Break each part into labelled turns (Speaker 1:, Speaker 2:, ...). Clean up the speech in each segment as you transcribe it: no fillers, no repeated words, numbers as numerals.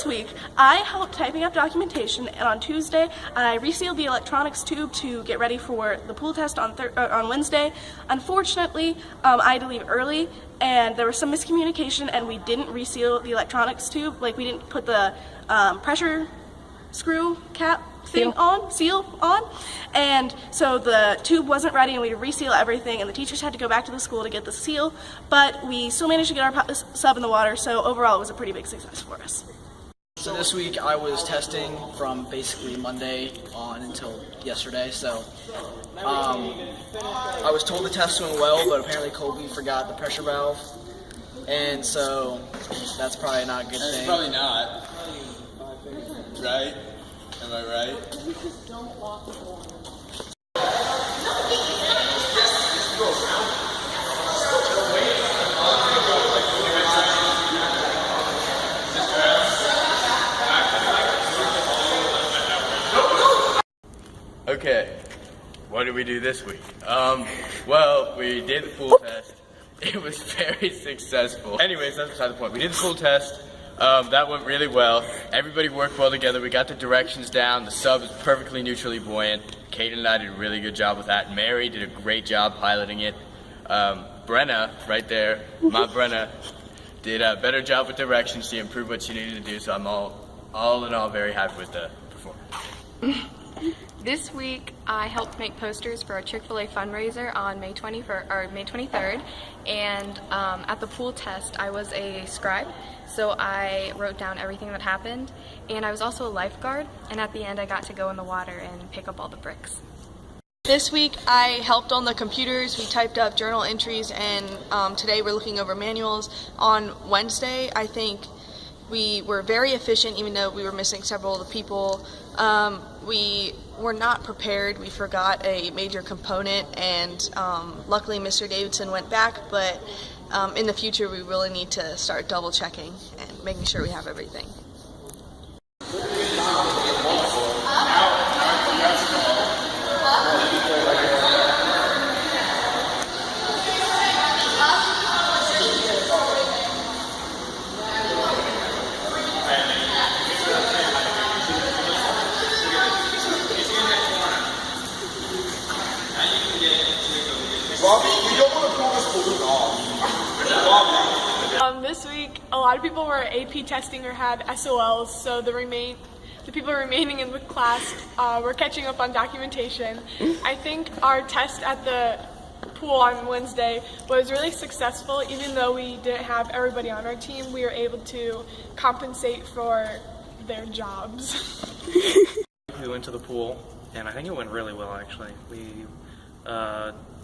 Speaker 1: week, I helped typing up documentation, and on Tuesday, I resealed the electronics tube to get ready for the pool test on Wednesday. Unfortunately, I had to leave early, and there was some miscommunication, and we didn't reseal the electronics tube. Like, we didn't put the pressure screw cap seal on, and so the tube wasn't ready, and we had to reseal everything, and the teachers had to go back to the school to get the seal, but we still managed to get our sub in the water, so overall it was a pretty big success for us.
Speaker 2: So this week I was testing from basically Monday on until yesterday, so I was told the test went well, but apparently Colby forgot the pressure valve, and so that's probably not a good thing.
Speaker 3: It's probably not. Right? Am I right?
Speaker 4: Okay, what did we do this week? Well, we did the pool test. It was very successful. Anyways, that's beside the point. We did the pool test. That went really well. Everybody worked well together. We got the directions down. The sub is perfectly neutrally buoyant. Kaden and I did a really good job with that. Mary did a great job piloting it. Brenna, right there, my Brenna, did a better job with directions. She improved what she needed to do, so I'm all in all very happy with the performance.
Speaker 5: This week, I helped make posters for a Chick-fil-A fundraiser on May 23rd, and at the pool test, I was a scribe, so I wrote down everything that happened, and I was also a lifeguard, and at the end, I got to go in the water and pick up all the bricks.
Speaker 6: This week, I helped on the computers. We typed up journal entries, and today we're looking over manuals. On Wednesday, I think we were very efficient, even though we were missing several of the people. We were not prepared. We forgot a major component, and luckily Mr. Davidson went back, but in the future we really need to start double checking and making sure we have everything.
Speaker 7: This week, a lot of people were AP testing or had SOLs, so the people remaining in the class were catching up on documentation. I think our test at the pool on Wednesday was really successful. Even though we didn't have everybody on our team, we were able to compensate for their jobs.
Speaker 8: We went to the pool, and I think it went really well, actually. We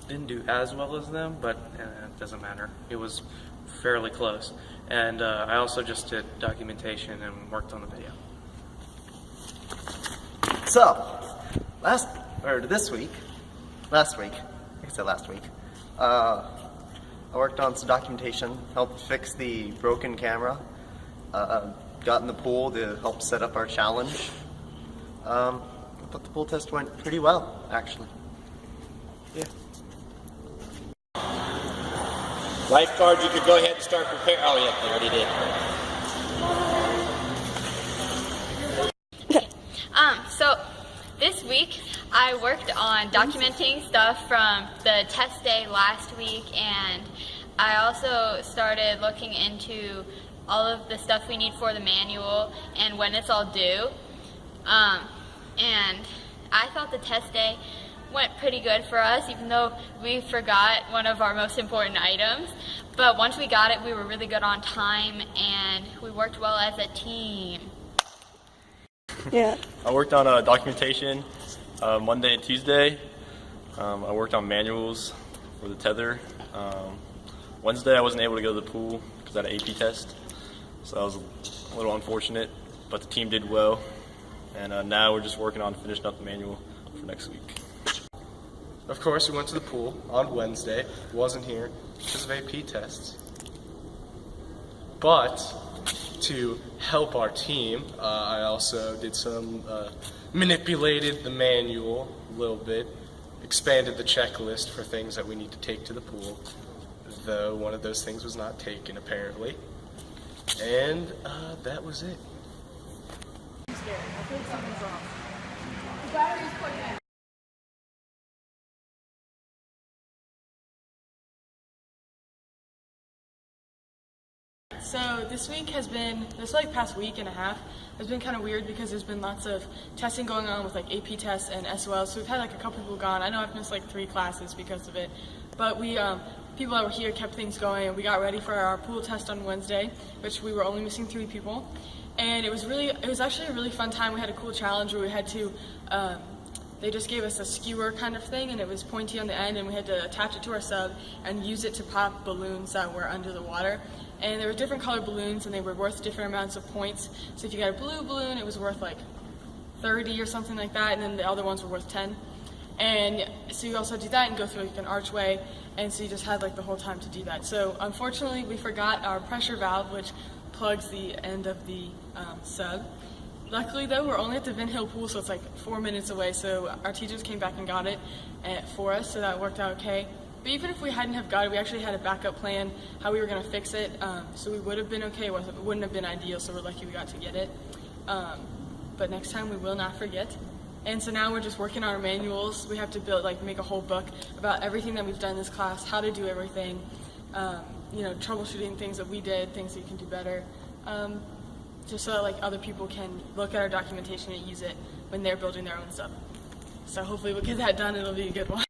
Speaker 8: didn't do as well as them, but it doesn't matter. It was fairly close. And I also just did documentation and worked on the video.
Speaker 9: So, last week, I worked on some documentation, helped fix the broken camera, got in the pool to help set up our challenge. I thought the pool test went pretty well, actually. Yeah.
Speaker 3: Lifeguard, you could go ahead and start preparing. Oh yeah, they already did.
Speaker 10: Okay. So this week I worked on documenting stuff from the test day last week, and I also started looking into all of the stuff we need for the manual and when it's all due. And I thought the test day went pretty good for us, even though we forgot one of our most important items. But once we got it, we were really good on time, and we worked well as a team.
Speaker 1: Yeah.
Speaker 11: I worked on documentation Monday and Tuesday. I worked on manuals for the tether. Wednesday I wasn't able to go to the pool because I had an AP test, so that was a little unfortunate, but the team did well. And now we're just working on finishing up the manual for next week.
Speaker 12: Of course, we went to the pool on Wednesday. Wasn't here because of AP tests. But to help our team, I also did some manipulated the manual a little bit, expanded the checklist for things that we need to take to the pool, though one of those things was not taken apparently. And that was it.
Speaker 1: scared. I feel like something's wrong. The battery's plugged in. So this week has been, past week and a half, has been kind of weird because there's been lots of testing going on with like AP tests and SOL. So we've had like a couple people gone. I know I've missed like 3 classes because of it, but we people that were here kept things going, and we got ready for our pool test on Wednesday, which we were only missing 3 people, and it was actually a really fun time. We had a cool challenge where we had to. They just gave us a skewer kind of thing, and it was pointy on the end, and we had to attach it to our sub and use it to pop balloons that were under the water. And there were different colored balloons, and they were worth different amounts of points. So if you got a blue balloon, it was worth like 30 or something like that, and then the other ones were worth 10. And so you also do that and go through like an archway, and so you just had like the whole time to do that. So unfortunately, we forgot our pressure valve, which plugs the end of the sub. Luckily though, we're only at the Vin Hill pool, so it's like 4 minutes away, so our teachers came back and got it for us, so that worked out okay. But even if we hadn't have got it, we actually had a backup plan how we were going to fix it, so we would have been okay. It wouldn't have been ideal, so we're lucky we got to get it. But next time we will not forget. And so now we're just working on our manuals. We have to make a whole book about everything that we've done in this class, how to do everything, troubleshooting things that we did, things that you can do better. Just so that like other people can look at our documentation and use it when they're building their own stuff. So hopefully we'll get that done. It'll be a good one.